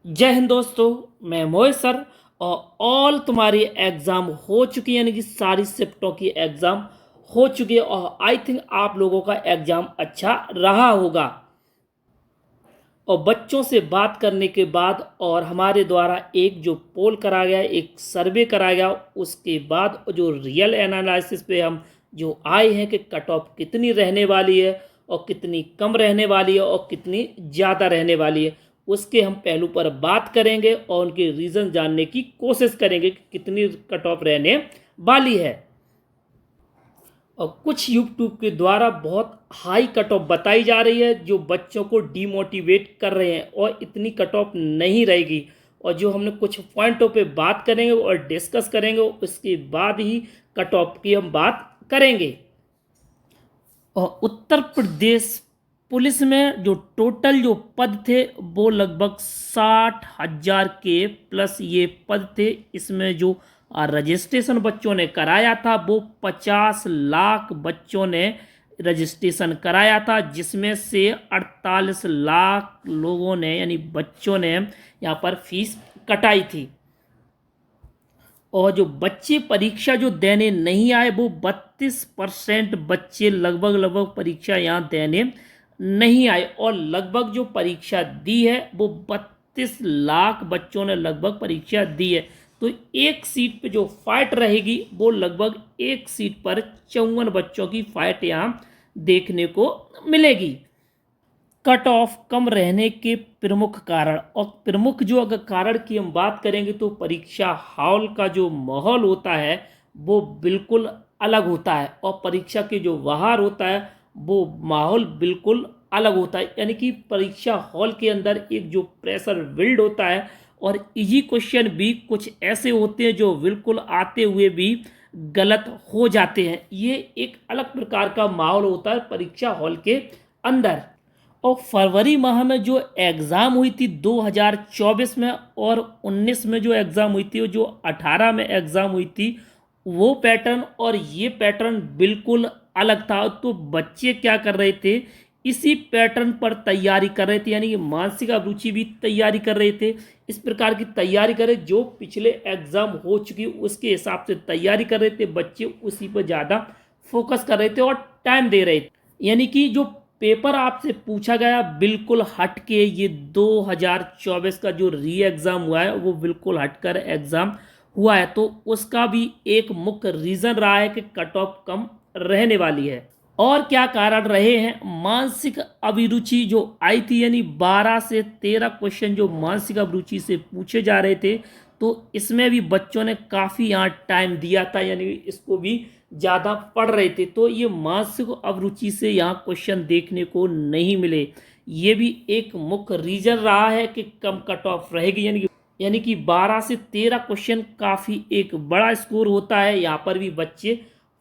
जय हिंद दोस्तों। मैं मोहित सर। और ऑल तुम्हारी एग्ज़ाम हो चुकी है, यानी कि सारी शिफ्टों की एग्ज़ाम हो चुकी है और आई थिंक आप लोगों का एग्ज़ाम अच्छा रहा होगा। और बच्चों से बात करने के बाद और हमारे द्वारा एक जो पोल करा गया, एक सर्वे करा गया, उसके बाद जो रियल एनालिसिस पे हम जो आए हैं कि कट ऑफ कितनी रहने वाली है और कितनी कम रहने वाली है और कितनी ज़्यादा रहने वाली है, उसके हम पहलू पर बात करेंगे और उनके रीज़न जानने की कोशिश करेंगे कि कितनी कट ऑफ रहने वाली है। और कुछ यूट्यूब के द्वारा बहुत हाई कट ऑफ बताई जा रही है जो बच्चों को डीमोटिवेट कर रहे हैं और इतनी कट ऑफ नहीं रहेगी। और जो हमने कुछ पॉइंटों पे बात करेंगे और डिस्कस करेंगे, उसके बाद ही कट ऑफ की हम बात करेंगे। और उत्तर प्रदेश पुलिस में जो टोटल जो पद थे वो लगभग 60,000 के प्लस ये पद थे। इसमें जो रजिस्ट्रेशन बच्चों ने कराया था वो 50 लाख बच्चों ने रजिस्ट्रेशन कराया था, जिसमें से 48 लाख लोगों ने यानी बच्चों ने यहाँ पर फीस कटाई थी। और जो बच्चे परीक्षा जो देने नहीं आए वो 32% बच्चे लगभग परीक्षा यहाँ देने नहीं आए। और लगभग जो परीक्षा दी है वो 32 लाख बच्चों ने लगभग परीक्षा दी है। तो एक सीट पे जो फाइट रहेगी वो लगभग एक सीट पर 54 बच्चों की फाइट यहाँ देखने को मिलेगी। कट ऑफ कम रहने के प्रमुख कारण, और प्रमुख जो अगर कारण की हम बात करेंगे तो परीक्षा हॉल का जो माहौल होता है वो बिल्कुल अलग होता है और परीक्षा के जो बाहर होता है वो माहौल बिल्कुल अलग होता है। यानी कि परीक्षा हॉल के अंदर एक जो प्रेशर बिल्ड होता है और इजी क्वेश्चन भी कुछ ऐसे होते हैं जो बिल्कुल आते हुए भी गलत हो जाते हैं। ये एक अलग प्रकार का माहौल होता है परीक्षा हॉल के अंदर। और फरवरी माह में जो एग्ज़ाम हुई थी 2024 में और 19 में जो एग्ज़ाम हुई थी, जो 18 में एग्ज़ाम हुई थी, वो पैटर्न और ये पैटर्न बिल्कुल अलग था। तो बच्चे क्या कर रहे थे, इसी पैटर्न पर तैयारी कर रहे थे, यानी कि मानसिक अभिरुचि भी तैयारी कर रहे थे। इस प्रकार की तैयारी कर रहे, जो पिछले एग्ज़ाम हो चुकी उसके हिसाब से तैयारी कर रहे थे बच्चे, उसी पर ज़्यादा फोकस कर रहे थे और टाइम दे रहे थे। यानी कि जो पेपर आपसे पूछा गया बिल्कुल हट के, ये 2024 का जो री एग्ज़ाम हुआ है वो बिल्कुल हटकर एग्ज़ाम हुआ है। तो उसका भी एक मुख्य रीज़न रहा है कि कट ऑफ कम रहने वाली है। और क्या कारण रहे हैं, मानसिक अभिरुचि जो आई थी, यानी 12 से 13 क्वेश्चन जो मानसिक अभिरुचि से पूछे जा रहे थे, तो इसमें भी बच्चों ने काफ़ी यहाँ टाइम दिया था, यानी इसको भी ज़्यादा पढ़ रहे थे। तो ये मानसिक अभिरुचि से यहाँ क्वेश्चन देखने को नहीं मिले। ये भी एक मुख्य रीज़न रहा है कि कम कट ऑफ रहेगी। यानी कि 12 से 13 क्वेश्चन काफ़ी एक बड़ा स्कोर होता है, यहाँ पर भी बच्चे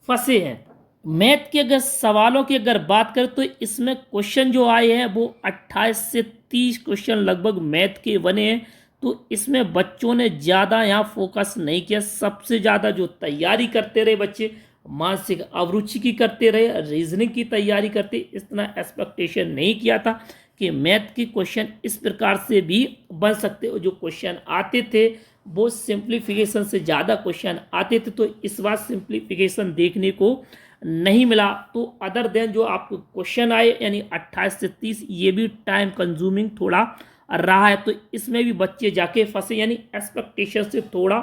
फंसे हैं। मैथ के अगर सवालों की अगर बात करें तो इसमें क्वेश्चन जो आए हैं वो 28 से 30 क्वेश्चन लगभग मैथ के बने हैं। तो इसमें बच्चों ने ज़्यादा यहाँ फोकस नहीं किया। सबसे ज़्यादा जो तैयारी करते रहे बच्चे, मानसिक अभिरुचि की करते रहे, रीजनिंग की तैयारी करते, इतना एक्सपेक्टेशन नहीं किया था कि मैथ के क्वेश्चन इस प्रकार से भी बन सकते। जो क्वेश्चन आते थे वो सिंप्लीफिकेशन से ज़्यादा क्वेश्चन आते थे, तो इस बार सिंप्लीफिकेशन देखने को नहीं मिला। तो अदर देन जो आपको क्वेश्चन आए यानी 28 से 30, ये भी टाइम कंज्यूमिंग थोड़ा रहा है। तो इसमें भी बच्चे जाके फंसे, यानी एक्सपेक्टेशन से थोड़ा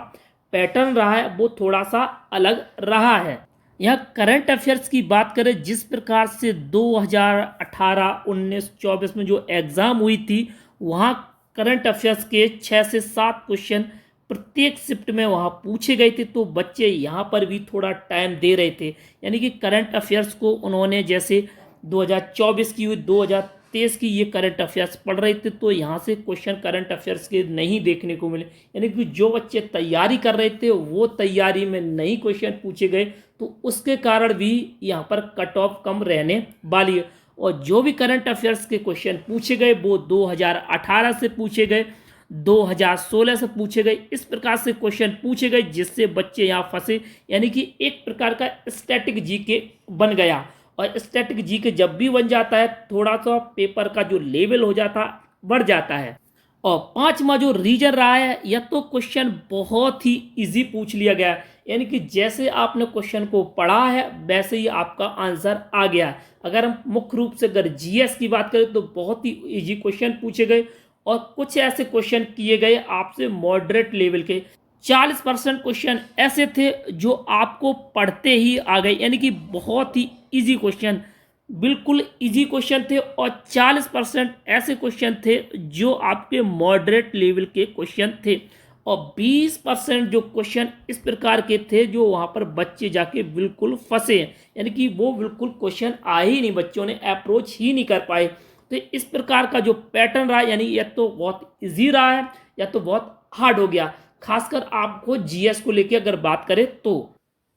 पैटर्न रहा है वो थोड़ा सा अलग रहा है। यहाँ करंट अफेयर्स की बात करें, जिस प्रकार से 2018, 19, 24 में जो एग्ज़ाम हुई थी, वहाँ करंट अफेयर्स के 6 से 7 क्वेश्चन प्रत्येक शिफ्ट में वहाँ पूछे गए थे। तो बच्चे यहाँ पर भी थोड़ा टाइम दे रहे थे, यानी कि करंट अफेयर्स को उन्होंने जैसे 2024 की हुई, 2023 की ये करंट अफेयर्स पढ़ रहे थे, तो यहाँ से क्वेश्चन करंट अफेयर्स के नहीं देखने को मिले। यानी कि जो बच्चे तैयारी कर रहे थे वो तैयारी में नहीं क्वेश्चन पूछे गए, तो उसके कारण भी यहाँ पर कट ऑफ कम रहने वाली है। और जो भी करंट अफेयर्स के क्वेश्चन पूछे गए वो 2018 से पूछे गए, 2016 से पूछे गए, इस प्रकार से क्वेश्चन पूछे गए जिससे बच्चे यहाँ फंसे। यानी कि एक प्रकार का स्टैटिक जीके बन गया। और स्टैटिक जीके जब भी बन जाता है थोड़ा सा पेपर का जो लेवल हो जाता बढ़ जाता है। और पांचवा जो रीजन रहा है, या तो क्वेश्चन बहुत ही इजी पूछ लिया गया है, यानी कि जैसे आपने क्वेश्चन को पढ़ा है वैसे ही आपका आंसर आ गया है। अगर हम मुख्य रूप से अगर जीएस की बात करें तो बहुत ही इजी क्वेश्चन पूछे गए, और कुछ ऐसे क्वेश्चन किए गए आपसे मॉडरेट लेवल के। 40% क्वेश्चन ऐसे थे जो आपको पढ़ते ही आ गए, यानी कि बहुत ही इजी क्वेश्चन, बिल्कुल इजी क्वेश्चन थे। और 40% ऐसे क्वेश्चन थे जो आपके मॉडरेट लेवल के क्वेश्चन थे, और 20% जो क्वेश्चन इस प्रकार के थे जो वहाँ पर बच्चे जाके बिल्कुल फंसे हैं, यानी कि वो बिल्कुल क्वेश्चन आए ही नहीं, बच्चों ने अप्रोच ही नहीं कर पाए। तो इस प्रकार का जो पैटर्न रहा, यानी या तो बहुत इजी रहा है या तो बहुत हार्ड हो गया, खासकर आपको जीएस को लेकर अगर बात करें तो।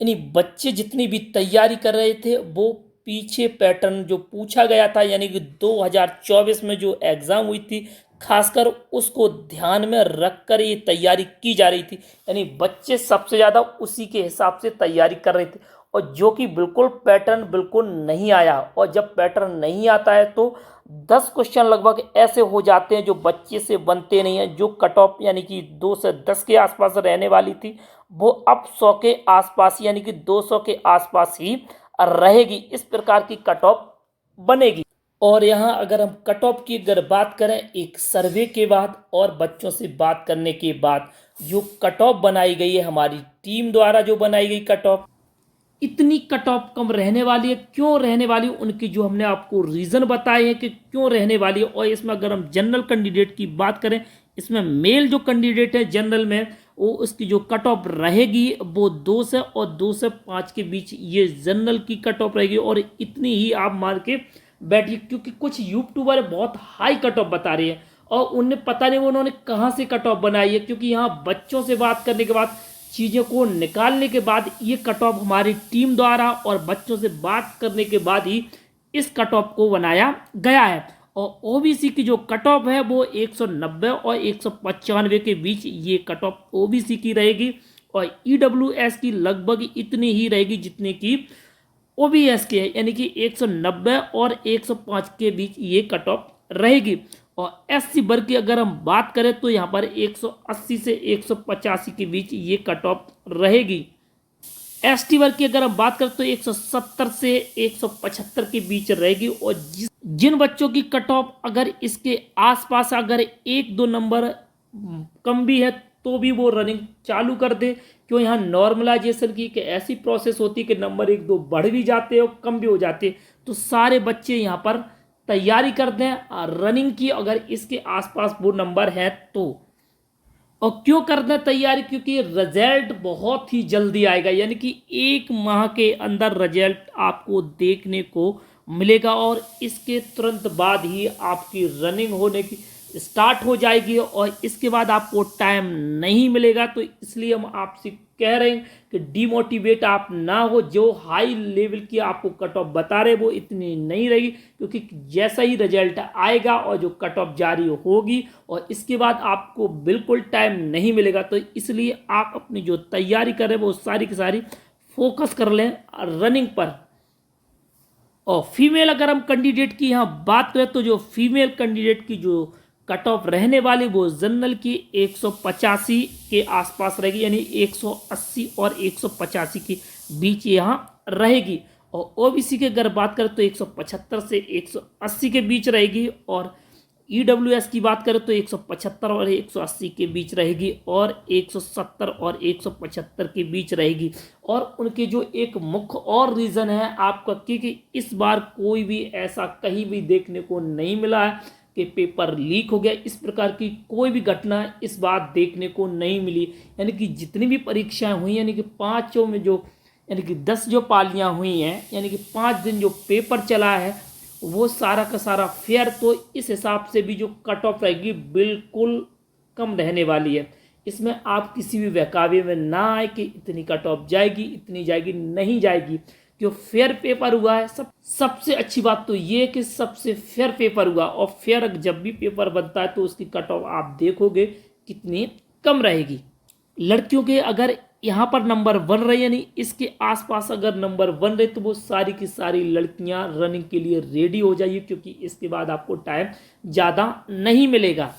यानी बच्चे जितनी भी तैयारी कर रहे थे वो पीछे पैटर्न जो पूछा गया था, यानी कि 2024 में जो एग्ज़ाम हुई थी, खासकर उसको ध्यान में रखकर ये तैयारी की जा रही थी। यानी बच्चे सबसे ज़्यादा उसी के हिसाब से तैयारी कर रहे थे, और जो कि बिल्कुल पैटर्न बिल्कुल नहीं आया। और जब पैटर्न नहीं आता है तो 10 क्वेश्चन लगभग ऐसे हो जाते हैं जो बच्चे से बनते नहीं हैं। जो कट ऑफ यानी कि 2 से 10 के आसपास रहने वाली थी, वो अब 100 के आसपास यानी कि 200 के आसपास ही रहेगी। इस प्रकार की कट ऑफ बनेगी। और यहाँ अगर हम कट ऑफ की अगर बात करें, एक सर्वे के बाद और बच्चों से बात करने के बाद जो कट ऑफ बनाई गई है, हमारी टीम द्वारा जो बनाई गई कट ऑफ, इतनी कट ऑफ कम रहने वाली है। क्यों रहने वाली है, उनकी जो हमने आपको रीज़न बताए हैं कि क्यों रहने वाली है। और इसमें अगर हम जनरल कैंडिडेट की बात करें, इसमें मेल जो कैंडिडेट है जनरल में, वो उसकी जो कट ऑफ रहेगी वो 2 से और 2 से 5 के बीच ये जनरल की कट ऑफ रहेगी। और इतनी ही आप मान के बैठिए, क्योंकि कुछ यूट्यूबर बहुत हाई कट ऑफ बता रहे हैं और उन्हें पता नहीं वो उन्होंने कहाँ से कट ऑफ बनाई है, क्योंकि यहाँ बच्चों से बात करने के बाद, चीज़ों को निकालने के बाद ये कट ऑफ हमारी टीम द्वारा और बच्चों से बात करने के बाद ही इस कट ऑफ को बनाया गया है। और ओबीसी की जो कट ऑफ है वो 190 और 195 के बीच ये कट ऑफ ओबीसी की रहेगी, और ईडब्ल्यूएस की लगभग इतनी ही रहेगी जितनी की ओबीएस के है, यानी कि 190 और 105 के बीच ये कट ऑफ रहेगी। और एससी वर्ग की अगर हम बात करें तो यहाँ पर 180 से 185 के बीच ये कट ऑफ रहेगी। एसटी वर्ग की अगर हम बात करें तो 170 से 175 के बीच रहेगी। और जिन बच्चों की कट ऑफ अगर इसके आसपास अगर 1-2 नंबर कम भी है तो भी वो रनिंग चालू कर दे, क्यों यहाँ नॉर्मलाइजेशन की एक ऐसी प्रोसेस होती है कि नंबर 1-2 बढ़ भी जाते हैं और कम भी हो जाते हैं। तो सारे बच्चे यहाँ पर तैयारी कर दें रनिंग की, अगर इसके आसपास वो नंबर है तो। और क्यों कर दें तैयारी, क्योंकि रिजल्ट बहुत ही जल्दी आएगा, यानी कि 1 माह के अंदर रिजल्ट आपको देखने को मिलेगा, और इसके तुरंत बाद ही आपकी रनिंग होने की स्टार्ट हो जाएगी, और इसके बाद आपको टाइम नहीं मिलेगा। तो इसलिए हम आपसे कह रहे हैं कि डिमोटिवेट आप ना हो। जो हाई लेवल की आपको कट ऑफ बता रहे वो इतनी नहीं रहेगी, क्योंकि जैसा ही रिजल्ट आएगा और जो कट ऑफ जारी होगी और इसके बाद आपको बिल्कुल टाइम नहीं मिलेगा। तो इसलिए आप अपनी जो तैयारी कर रहे हैं वो सारी की सारी फोकस कर लें रनिंग पर। और फीमेल अगर हम कैंडिडेट की यहाँ बात करें तो जो फीमेल कैंडिडेट की जो कट ऑफ रहने वाली वो जनरल की 185 के आसपास रहेगी, यानी 180 और 185 के बीच यहाँ रहेगी। और ओबीसी की अगर बात करें तो 175 से 180 के बीच रहेगी, और ईडब्ल्यूएस की बात करें तो 175 और 180 के बीच रहेगी, और 170 और 175 के बीच रहेगी। और उनके जो एक मुख्य और रीज़न है आपका, क्योंकि इस बार कोई भी ऐसा कहीं भी देखने को नहीं मिला है कि पेपर लीक हो गया, इस प्रकार की कोई भी घटना इस बार देखने को नहीं मिली। यानी कि जितनी भी परीक्षाएं हुई, यानी कि 5 में जो यानी कि 10 जो पालियां हुई हैं, यानी कि 5 दिन जो पेपर चला है वो सारा का सारा फेयर, तो इस हिसाब से भी जो कट ऑफ रहेगी बिल्कुल कम रहने वाली है। इसमें आप किसी भी बहकावे में ना आए कि इतनी कट ऑफ जाएगी, इतनी जाएगी, नहीं जाएगी। क्यों फेयर पेपर हुआ है, सबसे अच्छी बात तो ये है कि सबसे फेयर पेपर हुआ, और फेयर जब भी पेपर बनता है तो उसकी कट ऑफ आप देखोगे कितनी कम रहेगी। लड़कियों के अगर यहाँ पर नंबर 1 रहे, यानी इसके आसपास अगर नंबर 1 रहे, तो वो सारी की सारी लड़कियाँ रनिंग के लिए रेडी हो जाइए, क्योंकि इसके बाद आपको टाइम ज़्यादा नहीं मिलेगा।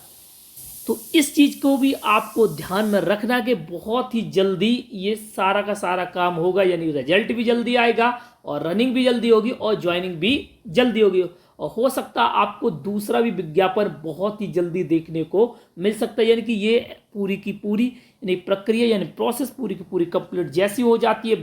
तो इस चीज़ को भी आपको ध्यान में रखना कि बहुत ही जल्दी ये सारा का सारा काम होगा, यानी रिजल्ट भी जल्दी आएगा और रनिंग भी जल्दी होगी और ज्वाइनिंग भी जल्दी होगी। और हो सकता है आपको दूसरा भी विज्ञापन बहुत ही जल्दी देखने को मिल सकता है, यानी कि ये पूरी की पूरी यानी प्रक्रिया यानी प्रोसेस पूरी की पूरी कंप्लीट जैसी हो जाती है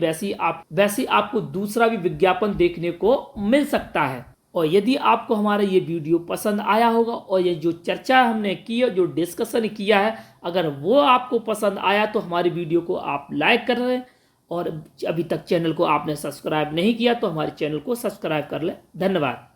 वैसे आपको दूसरा भी विज्ञापन देखने को मिल सकता है। और यदि आपको हमारा ये वीडियो पसंद आया होगा और ये जो चर्चा हमने की है, जो डिस्कशन किया है, अगर वो आपको पसंद आया तो हमारी वीडियो को आप लाइक कर लें, और अभी तक चैनल को आपने सब्सक्राइब नहीं किया तो हमारे चैनल को सब्सक्राइब कर लें। धन्यवाद।